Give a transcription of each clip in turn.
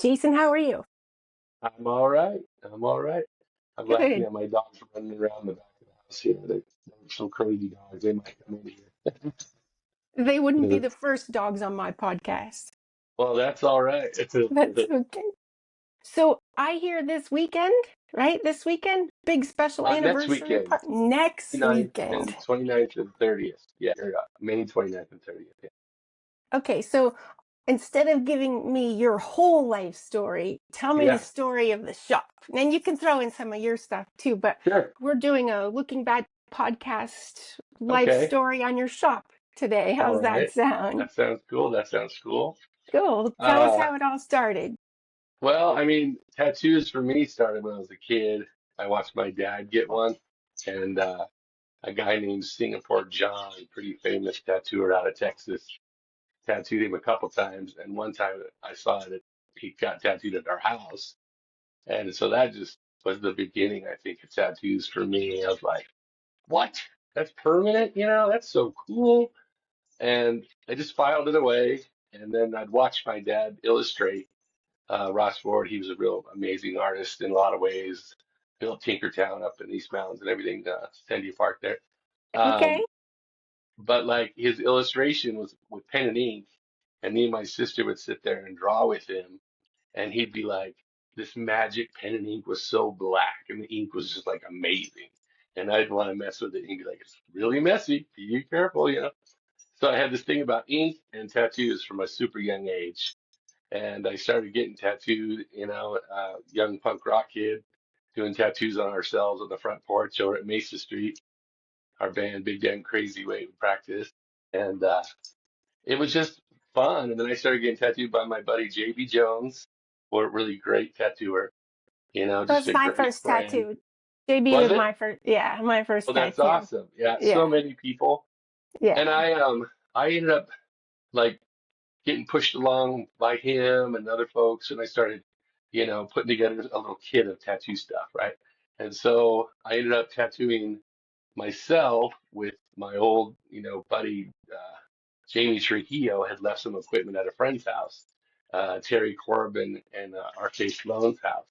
Jason, how are you? I'm all right. I'm all right. I'm laughing Good. at my dogs running around the back of the house here. They're some crazy dogs. They might come in here. They wouldn't be Uh, the first dogs on my podcast. Well, that's all right. That's okay. So I hear this weekend, right? This weekend, big special Next anniversary weekend, part next 29th weekend. and 29th and 30th. Yeah, May 29th and 30th. Yeah. Okay, so instead of giving me your whole life story, tell me the Yeah, story of the shop. And you can throw in some of your stuff too, but sure. we're doing a looking back podcast life Okay. story on your shop today. All How's that right. sound? That sounds cool. That sounds cool. Cool. Tell us Uh, how it all started. well, I mean, tattoos for me started when I was a kid. I watched my dad get one, and a guy named Singapore John, pretty famous tattooer out of Texas, tattooed him a couple times. And one time I saw that he got tattooed at our house. And so that just was the beginning, I think, of tattoos for me. I was like, what? That's permanent? That's so cool. And I just filed it away. And then I'd watch my dad illustrate Ross Ford. He was a real amazing artist in a lot of ways. Built Tinkertown up in East Mountains and everything, Sandy Park there. Okay. Um, but like his illustration was with pen and ink, and me and my sister would sit there and draw with him, and he'd be like, this magic pen and ink was so black, and the ink was just like amazing. And I'd want to mess with it. And he'd be like, it's really messy. Be careful. So I had this thing about ink and tattoos from a super young age. And I started getting tattooed, young punk rock kid doing tattoos on ourselves on the front porch over at Mesa Street, our band, Big Damn Crazy Way we practiced. And it was just fun. And then I started getting tattooed by my buddy JB Jones, a really great tattooer, just That's a my great first friend. tattoo. JB Was was it? my first, yeah, my first Well, that's tattoo. awesome. Yeah, so Yeah, many people. And yeah. I ended up like getting pushed along by him and other folks, and I started, putting together a little kit of tattoo stuff, right? And so I ended up tattooing myself with my old, buddy Jamie Trujillo had left some equipment at a friend's house, Terry Corbin and R.K. Sloan's house.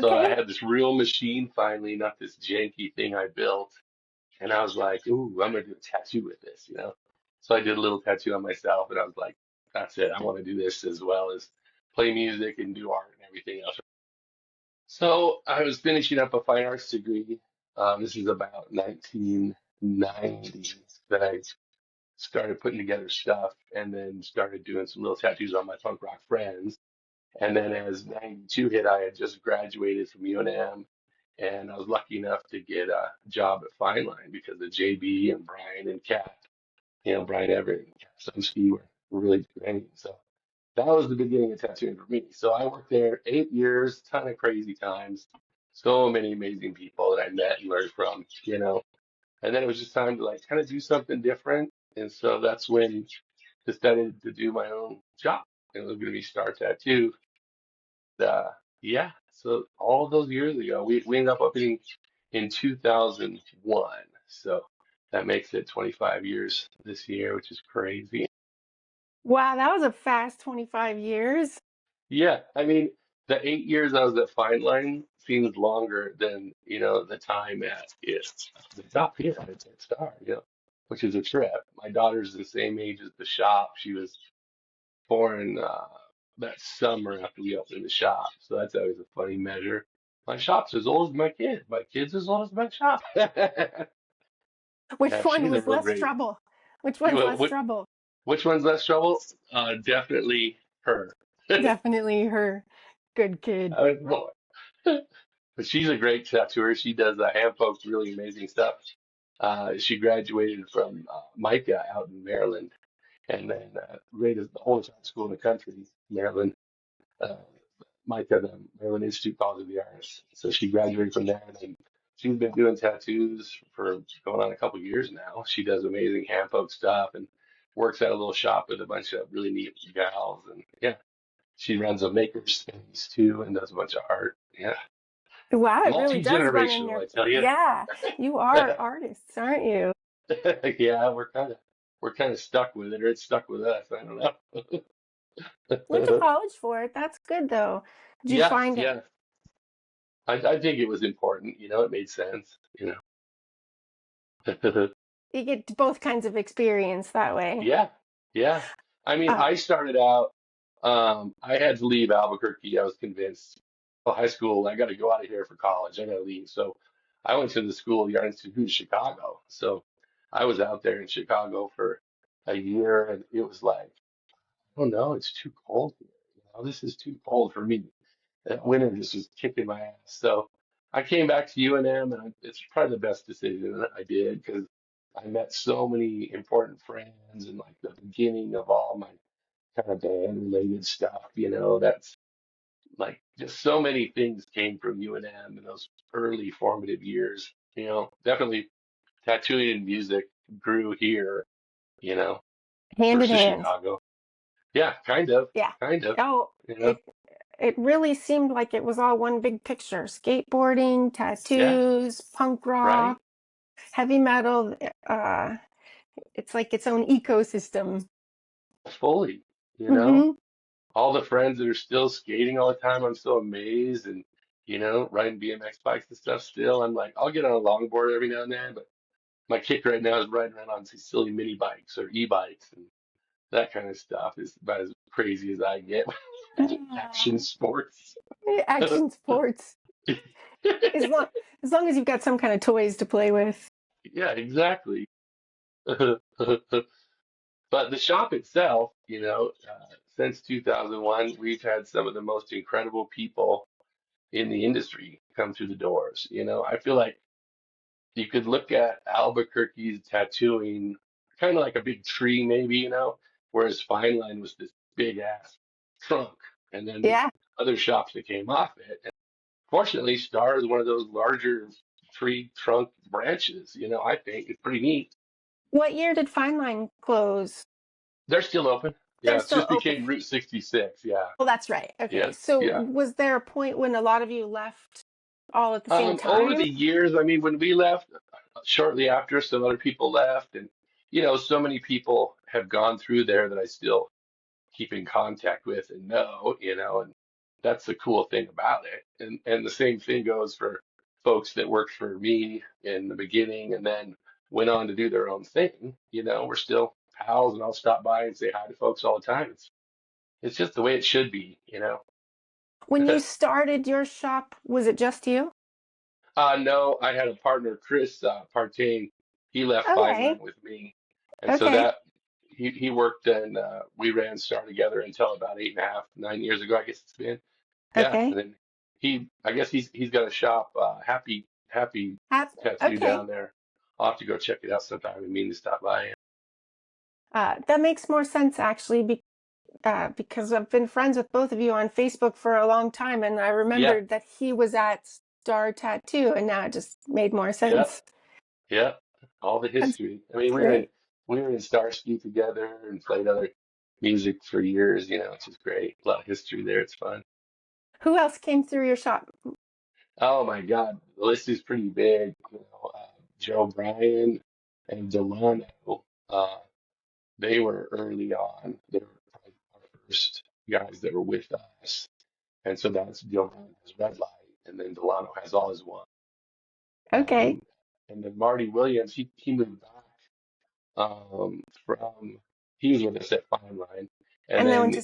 So I Okay. had this real machine finally, not this janky thing I built. And I was like, ooh, I'm gonna do a tattoo with this. So I did a little tattoo on myself, and I was like, that's it. I want to do this as well as play music and do art and everything else. So I was finishing up a fine arts degree. This is about 1990 that I started putting together stuff and then started doing some little tattoos on my punk rock friends. And then as 92 hit, I had just graduated from UNM and I was lucky enough to get a job at Fine Line because of JB and Brian and Kat, Brian Everett and Kat Sumsky were really great. So that was the beginning of tattooing for me. So I worked there 8 years, ton of crazy times, so many amazing people that I met and learned from. And then it was just time to like kind of do something different. And so that's when decided to do my own shop. It was going to be Star Tattoo. Yeah, so all of those years ago, we ended up opening in 2001. So that makes it 25 years this year, which is crazy. Wow, that was a fast 25 years. Yeah, I mean, the 8 years I was at Fine Line seems longer than, the time at the shop here at Star, which is a trip. My daughter's the same age as the shop. She was born that summer after we opened the shop. So that's always a funny measure. My shop's as old as my kid. My kid's as old as my shop. Which Yeah, one she's a was real less great. trouble? Which You one's know, less trouble? which one's less trouble? Definitely her. Definitely her. Good kid. Boy. But she's a great tattooer. She does hand poked, really amazing stuff. She graduated from Micah out in Maryland, and then rated the oldest art school in the country, Maryland. Uh, Micah, the Maryland Institute College of the Arts. So she graduated from there, and then she's been doing tattoos for going on a couple years now. She does amazing hand poke stuff and works at a little shop with a bunch of really neat gals. And yeah, she runs a maker space too and does a bunch of art. Yeah, Wow, it really does run in multi-generational, your, I tell you. yeah, you are artists, aren't you? Yeah, we're kind of stuck with it, or it's stuck with us. I don't know. Went to college for it. That's good though. Did you Yeah, find it? yeah. I think it was important, it made sense, You get both kinds of experience that way. Yeah, yeah. I mean, Uh, I started out, I had to leave Albuquerque. I was convinced, well, high school, I got to go out of here for college. I got to leave. So I went to the School of the Art Institute in Chicago. So I was out there in Chicago for a year, and it was like, oh no, it's too cold here. This is too cold for me. That winter just was kicking my ass. So I came back to UNM, and it's probably the best decision that I did because I met so many important friends and like the beginning of all my kind of band related stuff. That's like just so many things came from UNM in those early formative years. Definitely tattooing and music grew here, you know, Hand in versus hand. Chicago. Yeah, kind of, Yeah. kind of, Oh, you know. it really seemed like it was all one big picture. Skateboarding, Yeah, tattoos, punk rock, right. heavy metal. It's like its own ecosystem. Fully, Hmm. all the friends that are still skating all the time, I'm so amazed and, riding BMX bikes and stuff still. I'm like, I'll get on a longboard every now and then, but my kick right now is riding around on these silly mini bikes or e-bikes and that kind of stuff is about as crazy as I get. Action sports. Action sports. As long as long as you've got some kind of toys to play with. Yeah, exactly. But the shop itself, since 2001, we've had some of the most incredible people in the industry come through the doors. I feel like you could look at Albuquerque's tattooing kind of like a big tree, maybe, whereas Fine Line was this big ass trunk, and then the Yeah. other shops that came off it. And fortunately, Star is one of those larger tree trunk branches. I think it's pretty neat. What year did Fine Line close? They're still open. They're Yeah, it still just open. became Route 66. Yeah, Well, that's right. Okay. yeah, So yeah. was there a point when a lot of you left all at the same Over time? the years, I mean, when we left, shortly after, some other people left, and so many people have gone through there that I still keep in contact with and know, and that's the cool thing about it. And the same thing goes for folks that worked for me in the beginning and then went on to do their own thing. We're still pals, and I'll stop by and say hi to folks all the time. It's just the way it should be. When you started your shop, was it just you? No, I had a partner, Chris Partain. He left Fine Okay. Line with me, and so Okay. that he worked and we ran Star together until about 8.5, 9 years ago, I guess it's been. Yeah, Okay. and then I guess he's got a shop, Happy Tattoo Okay. down there. I'll have to go check it out sometime and mean to stop by. That makes more sense actually, because I've been friends with both of you on Facebook for a long time, and I Yeah, remembered that he was at Star Tattoo, and now it just made more yeah, sense. yeah. All the That's history. I mean, great. we were in Starsky together and played other music for years. It's just great. A lot of history there. It's fun. Who else came through your shop? Oh my God, the list is pretty big. Joe Bryan and Delano, they were early on. They were probably our first guys that were with us. And so that's Joe Bryan has Red Light, and then Delano has all his one. Okay. Um, and then Marty Williams, he moved back from, he was with us at Fine Line. And And then then went to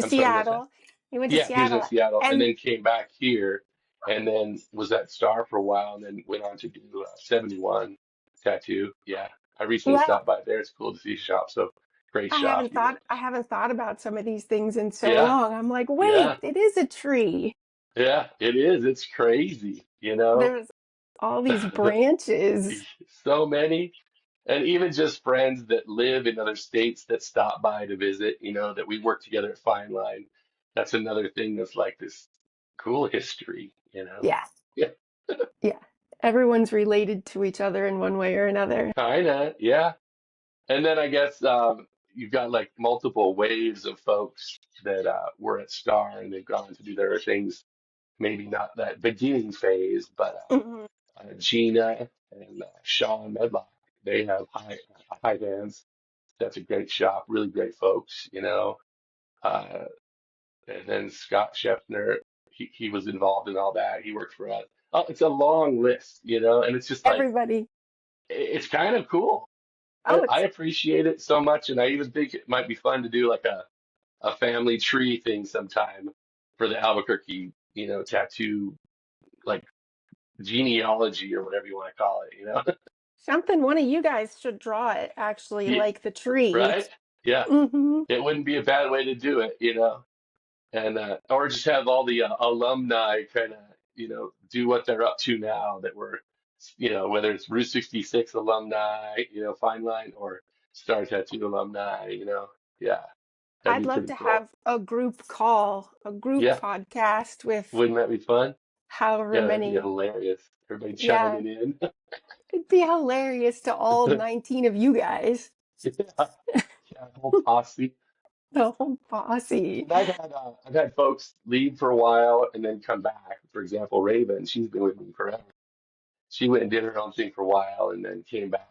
I'm sorry, what's that? Seattle. You went to Yeah, he was in Seattle, Seattle and and then came back here and then was at Star for a while and then went on to do 71 tattoo. Yeah, I recently well, stopped by there. It's cool to see a shop. So great shop. I haven't thought about some of these things in so Yeah, long. I'm like, wait, yeah, it is a tree. yeah, it is. It's crazy. There's all these branches. So many. And even just friends that live in other states that stop by to visit, that we work together at Fine Line. That's another thing that's like this cool history. Yeah, Yeah. yeah. Everyone's related to each other in one way or another. Kinda, yeah. And then I guess you've got like multiple waves of folks that were at Star and they've gone to do their things. Maybe not that beginning phase, but Mhm. Gina and Sean Medlock, they have high bands. That's a great shop, really great folks, you know. Uh, and then Scott Scheffner, he was involved in all that. He worked for us. Oh, it's a long list, you know, and it's just like Everybody. it's kind of cool. Oh, I it's appreciate it so much, and I even think it might be fun to do like a family tree thing sometime for the Albuquerque, you know, tattoo like genealogy or whatever you want to call it, you know? something one of you guys should draw it, actually, Yeah, like the tree. right? Yeah, Hmm. it wouldn't be a bad way to do it, you know? And or just have all the alumni kind of, you know, do what they're up to now that we're, you know, whether it's Route 66 alumni, you know, Fine Line or Star Tattoo alumni, you know? Yeah, that'd I'd be love pretty to cool. have a group call, a group Yeah, podcast with wouldn't that be fun? however Yeah, that'd be many. hilarious. Everybody Yeah, chiming in. it'd be hilarious to all 19 of you guys, Yeah, yeah, whole posse. the whole posse. And I've had folks leave for a while and then come back. For example, Raven, she's been with me forever. She went and did her own thing for a while and then came back.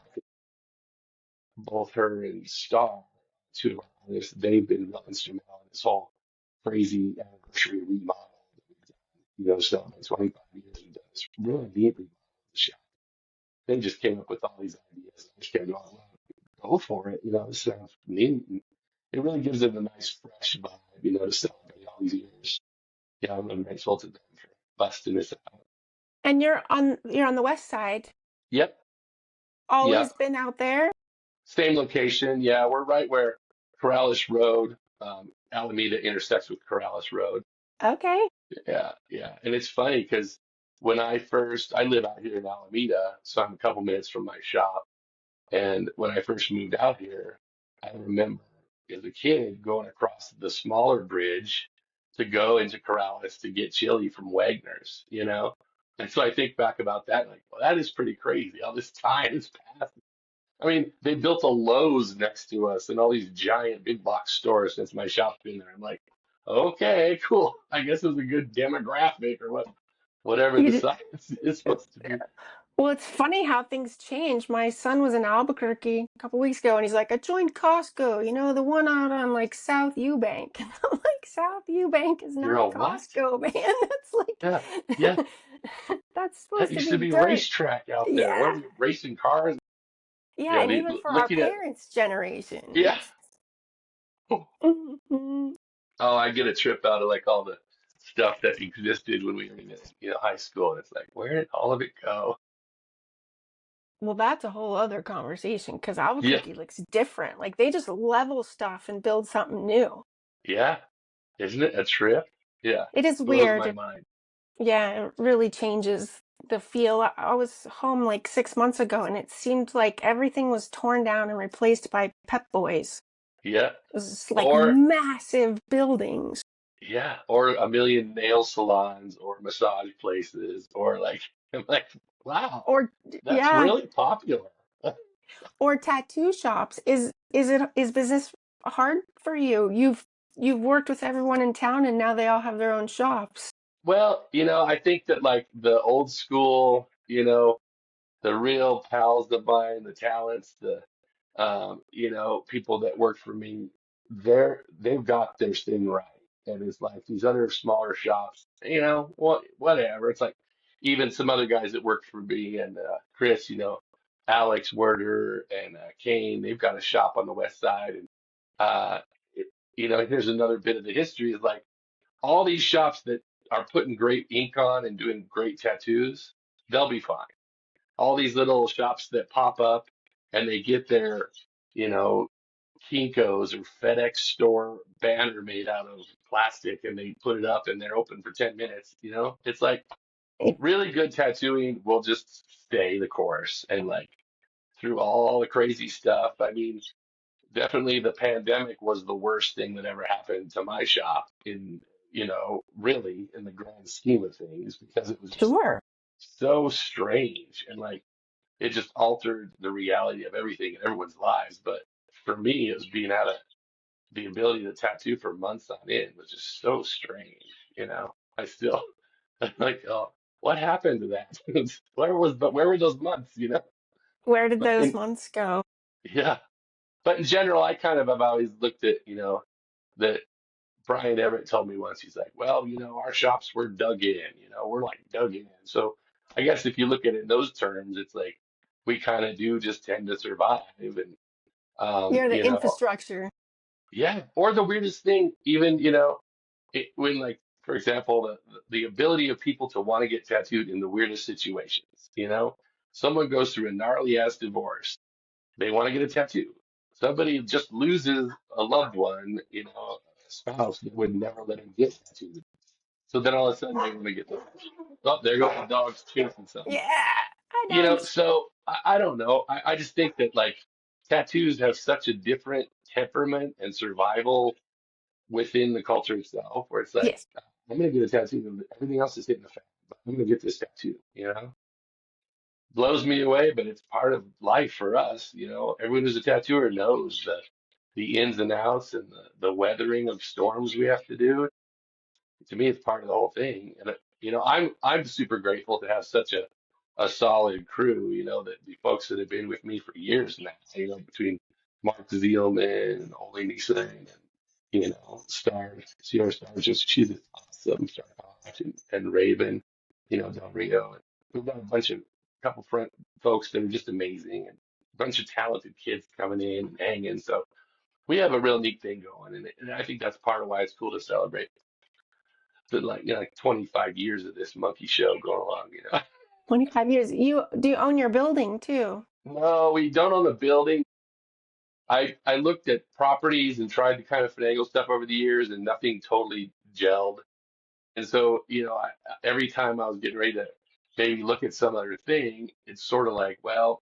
Both her and Star, two of our artists, they've been real instrumental in this whole crazy anniversary remodel that we've done. You know, so in 25 years we've done this really neat remodel of the shop. They just came up with all these ideas. I just kept going, well, go for it. You know, this sounds neat. And it really gives it a nice, fresh vibe, you know, to celebrate all these years. Yeah, I'm grateful to them for busting this out. And you're on the west side. Yep, Always yep. been out there? Same location. Yeah, we're right where Corrales Road, Alameda intersects with Corrales Road. Okay. Yeah, yeah. And it's funny because when I live out here in Alameda, so I'm a couple minutes from my shop. And when I first moved out here, I remember as a kid going across the smaller bridge to go into Corrales to get chili from Wagner's, you know? And so I think back about that, like, well, that is pretty crazy. All this time has passed. I mean, they built a Lowe's next to us and all these giant big box stores since my shop's been there. I'm like, okay, cool. I guess it was a good demographic or whatever You the did, size is supposed to be. well, it's funny how things change. My son was in Albuquerque a couple weeks ago, and he's like, "I joined Costco, the one out on like South Eubank." And I'm like, "South Eubank is You're not all what? Costco, man. That's Yeah, yeah. like that's That supposed to used to be be dirt." racetrack out there. Where Yeah, we racing cars? You yeah, know, and even for our looking at, parents' generation. yeah. Mhm. Oh, I get a trip out of like all the stuff that existed when we were in, you know, high school. And it's like, where did all of it go? Well, that's a whole other conversation because Yeah, Albuquerque looks different. Like they just level stuff and build something new. yeah. Isn't it a trip? Yeah. It is Blows my weird. mind. Yeah, it really changes the feel. I was home like 6 months ago and it seemed like everything was torn down and replaced by Pep Boys. Yeah. It was just like Or, massive buildings. yeah. Or a million nail salons or massage places. Or like, I'm like, wow, Or that's yeah, really popular. or tattoo shops. Is business hard for you? You've worked with everyone in town and now they all have their own shops. Well, you know, I think that like the old school, you know, the real pals of mine, the talents, the you know, people that work for me, they've got their thing right. And it's like these other smaller shops, you know, whatever. It's like even some other guys that work for me and Chris, you know, Alex Werder and Kane, they've got a shop on the west side. And uh, it, you know, here's another bit of the history is like all these shops that are putting great ink on and doing great tattoos, they'll be fine. All these little shops that pop up and they get their, you know, Kinko's or FedEx store banner made out of plastic and they put it up and they're open for 10 minutes, you know? It's like really good tattooing will just stay the course and like through all the crazy stuff. I mean, definitely the pandemic was the worst thing that ever happened to my shop in, you know, really in the grand scheme of things because it was just Sure. so strange and like it just altered the reality of everything in everyone's lives. But for me, it was being out of the ability to tattoo for months on end was just so strange, you know. I still I'm like, oh, what happened to that? Where were those months, you know? Where did those And months go? yeah, But in general, I kind of have always looked at, that Brian Everett told me once, he's like, well, our shops were dug in, we're like dug in. So I guess if you look at it in those terms, it's like we kind of do just tend to survive. And, You're the infrastructure. yeah. Or the weirdest thing, even, when like, for example, the ability of people to want to get tattooed in the weirdest situations, someone goes through a gnarly ass divorce. They want to get a tattoo. Somebody just loses a loved one, a spouse that would never let him get tattooed. So then all of a sudden they want to get the, oh, there go the dogs chasing something. Yeah. Hi, dogs. So I don't know. I just think that like tattoos have such a different temperament and survival within the culture itself, where it's like, Yes. I'm gonna get a tattoo and everything else is hitting the fan, but I'm gonna get this tattoo, blows me away, but it's part of life for us. Everyone who's a tattooer knows the ins and outs and the weathering of storms we have to do. To me, it's part of the whole thing. And I'm super grateful to have such a solid crew. That the folks that have been with me for years now. Between Mark Zielman and Ole Nisa and Star, Sierra Star, just she's awesome. Star Hawk and Raven, Del Rio, and we've got a bunch of couple front folks that are just amazing and a bunch of talented kids coming in and hanging. So we have a real neat thing going, and I think that's part of why it's cool to celebrate the like 25 years of this monkey show going along. 25 years. You do you own your building too? No, we don't own the building. I looked at properties and tried to kind of finagle stuff over the years, and nothing totally gelled. And so, every time I was getting ready to maybe look at some other thing, it's sort of like, well,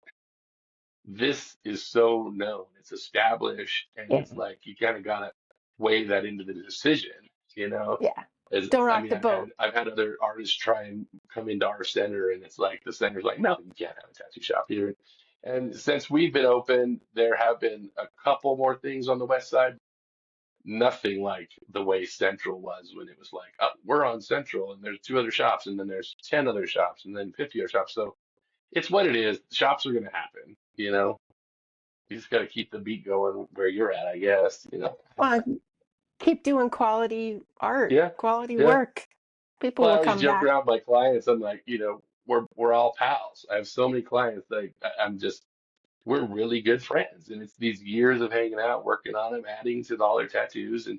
this is so known, it's established, and Yeah. it's like you kind of gotta weigh that into the decision, you know. Yeah. As Don't I rock mean, the boat. I've had other artists try and come into our center, and it's like the center's like, no, you can't have a tattoo shop here. And since we've been open, there have been a couple more things on the west side. Nothing like the way Central was when it was like, oh, we're on Central, and there's two other shops, and then there's 10 other shops, and then 50 other shops. So it's what it is. Shops are going to happen. You just got to keep the beat going where you're at, I guess. Well, keep doing quality art, Yeah, quality yeah. work. People Well, I will always come joke back. around with my clients. I'm like, we're all pals. I have so many clients that I'm just we're really good friends, and it's these years of hanging out, working on them, adding to all their tattoos, and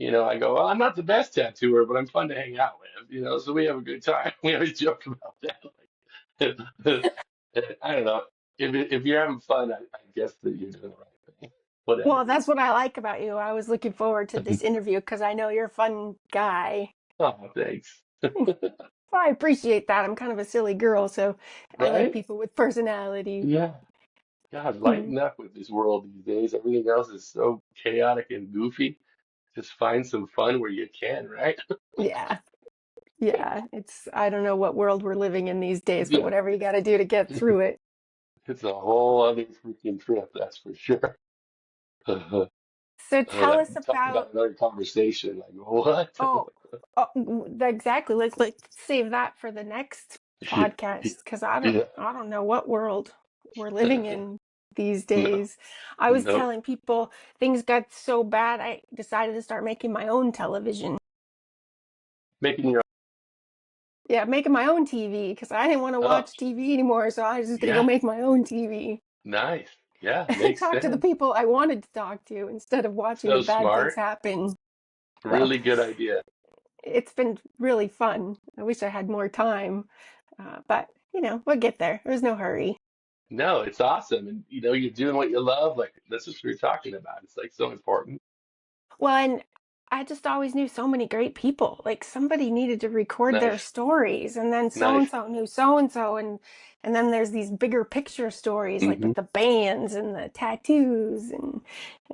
I go, well, I'm not the best tattooer, but I'm fun to hang out with. So we have a good time. We always joke about that. Like, I don't know. If you're having fun, I guess that you're doing the right thing. Whatever. Well, that's what I like about you. I was looking forward to this interview because I know you're a fun guy. Oh, thanks. Well, I appreciate that. I'm kind of a silly girl, so I like Right? people with personality. Yeah. God, Hmm. lighten up with this world these days. Everything else is so chaotic and goofy. Just find some fun where you can, right? Yeah. Yeah. I don't know what world we're living in these days, but Yeah. whatever you got to do to get through it. It's a whole other freaking trip, that's for sure. So tell us Talk about, about another conversation. Like, what? oh, exactly. Let's save that for the next podcast because Yeah. I don't know what world we're living in these No, days. I was no. telling people things got so bad, I decided to start making my own television. Making your Yeah, making my own TV because I didn't want to oh, watch TV anymore, so I was just gonna go yeah. make my own TV. Nice. Yeah, makes Talk to the sense. people I wanted to talk to instead of watching the So bad things smart. happen. Well, Really good idea. it's been really fun. I wish I had more time, but we'll get there. There's no hurry. No, it's awesome. And you're doing what you love. Like that's what you're talking about. It's like so important. Well, and I just always knew so many great people. Like somebody needed to record their Nice. stories, and then so and Nice. so knew so and so, and then there's these bigger picture stories, like Hmm. with the bands and the tattoos, and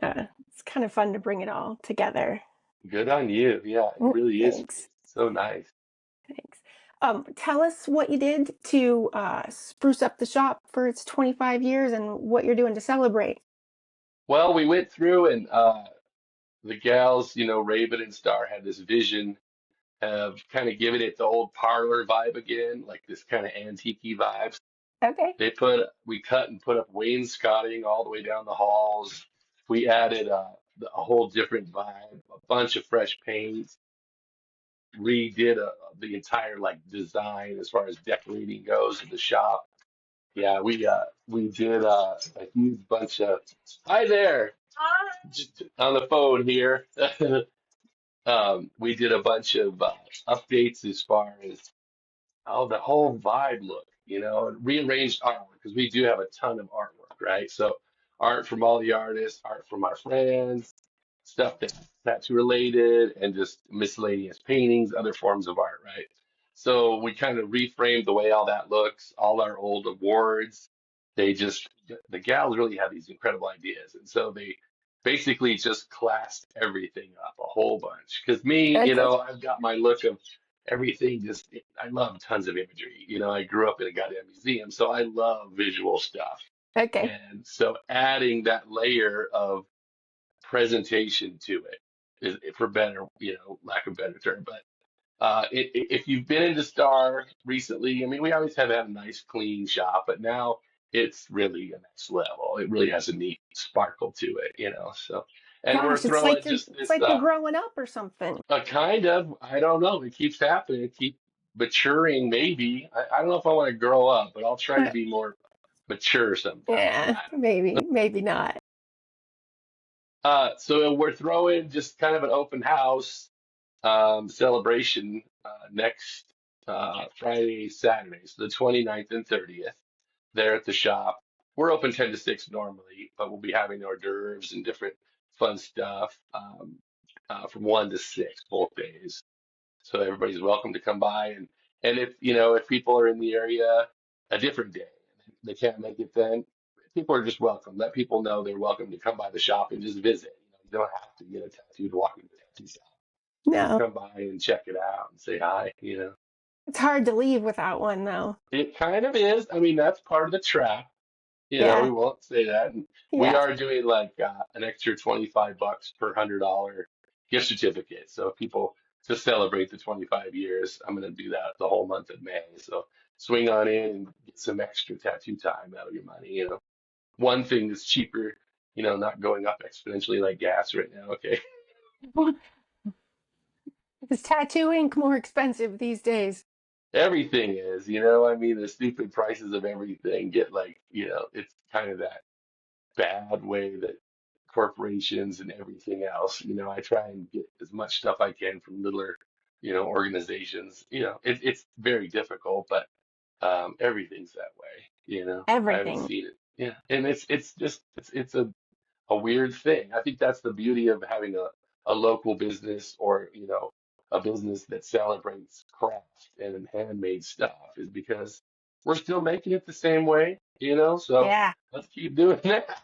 it's kind of fun to bring it all together. Good on you. Yeah, it really is. Thanks, So nice. thanks. Tell us what you did to spruce up the shop for its 25 years, and what you're doing to celebrate. Well, we went through and the gals, Raven and Star had this vision of kind of giving it the old parlor vibe again, like this kind of antique vibes. Okay. We cut and put up wainscoting all the way down the halls. We added a whole different vibe, a bunch of fresh paint, redid the entire like design as far as decorating goes in the shop. Yeah, we did a huge bunch of. Hi there, just on the phone here. We did a bunch of updates as far as the whole vibe look, and rearranged artwork because we do have a ton of artwork, right? So art from all the artists, art from our friends, stuff that's tattoo related, and just miscellaneous paintings, other forms of art, right? So we kind of reframed the way all that looks, all our old awards. The gals really have these incredible ideas. And so they basically just classed everything up a whole bunch. Because me, Okay. I've got my look of everything just, I love tons of imagery. I grew up in a goddamn museum, so I love visual stuff. Okay. And so adding that layer of presentation to it is for better, lack of better term. But if you've been into Star recently, I mean, we always have had a nice, clean shop, but now it's really a next level. It really has a neat sparkle to it. So, and we're Gosh, it's throwing like you're just it's this, like you're growing up or something. a kind of, I don't know, it keeps happening, it keeps maturing, maybe. I don't know if I want to grow up, but I'll try to be more mature sometimes. Yeah, maybe not. So we're throwing just kind of an open house celebration next Friday, Saturday, so the 29th and 30th, there at the shop. We're open 10 to 6 normally, but we'll be having hors d'oeuvres and different fun stuff from 1 to 6 both days. So everybody's welcome to come by, and if people are in the area a different day and they can't make it then, people are just welcome. Let people know they're welcome to come by the shop and just visit. You don't have to get a tattoo to walk into the tattoo shop. Just No, come by and check it out and say hi. it's hard to leave without one though. It kind of is. I mean, that's part of the trap. We Yeah, won't say that. And we yeah, are doing like an extra $25 per $100 gift certificate. So if people to celebrate the 25 years, I'm going to do that the whole month of May. So swing on in and get some extra tattoo time out of your money. One thing that's cheaper, not going up exponentially like gas right now. Okay. is tattoo ink more expensive these days? Everything I mean, the stupid prices of everything get like, it's kind of that bad way that corporations and everything else, I try and get as much stuff I can from littler, organizations. It's very difficult, but everything's that way. I haven't Everything. seen it. Yeah. And it's just it's a weird thing. I think that's the beauty of having a local business or, a business that celebrates craft and handmade stuff is because we're still making it the same way. So Yeah, let's keep doing that.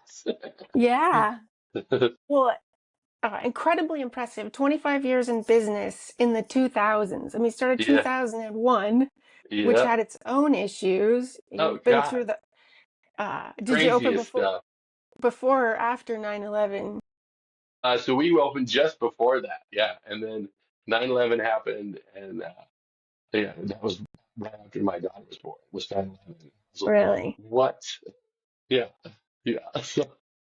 yeah. Well, incredibly impressive. 25 years in business in the 2000s. I mean, started Yeah. 2001, which Yeah. had its own issues. Oh You've been God. through the. Did you open Craziest stuff. before or after 9/11? So we opened just before that. Yeah. And then 9/11 happened and yeah, that was right after my daughter was born, was 9/11. I was like, Really? what? Yeah. Yeah. So,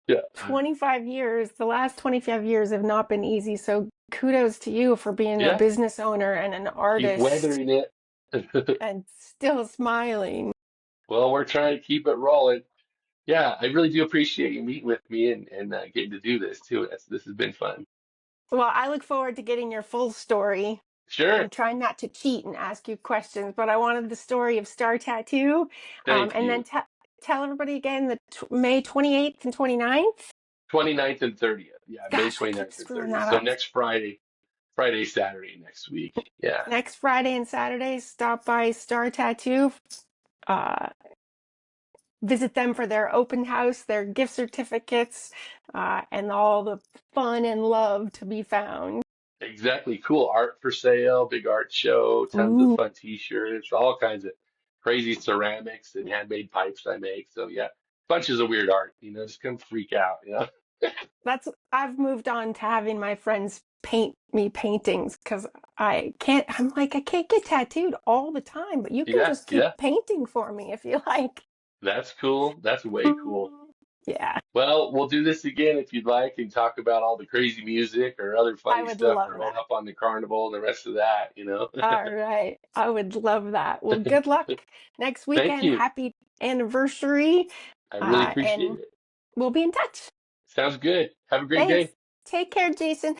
yeah. 25 years, the last 25 years have not been easy. So kudos to you for being a Yeah. business owner and an Keep artist weathering it. and still smiling. Well, we're trying to keep it rolling. Yeah, I really do appreciate you meeting with me and getting to do this too. This has been fun. Well, I look forward to getting your full story. Sure. I'm trying not to cheat and ask you questions, but I wanted the story of Star Tattoo. Thank And then you. tell everybody again the May 28th and 29th. 29th and 30th. Yeah, May Gosh, I keep 29th and screwing 30th. that So up. next Friday, Saturday next week. Yeah. Next Friday and Saturday, stop by Star Tattoo. Uh, Visit them for their open house, their gift certificates, and all the fun and love to be found. Exactly. Cool art for sale, big art show, tons of Ooh, fun t-shirts, all kinds of crazy ceramics and handmade pipes I make. So yeah, bunches of weird art, just come freak out. I've moved on to having my friends paint me paintings because I'm like, I can't get tattooed all the time, but you can Yeah, just keep yeah. painting for me if you like. That's cool. That's way cool. Yeah, Well, we'll do this again if you'd like and talk about all the crazy music or other I funny would stuff love growing that. up on the carnival and the rest of that, you know? All right. I would love that. Well, good luck next Thank weekend. you. Happy anniversary. I really appreciate And it. we'll be in touch. Sounds good. Have a great Thanks. day. Take care, Jason.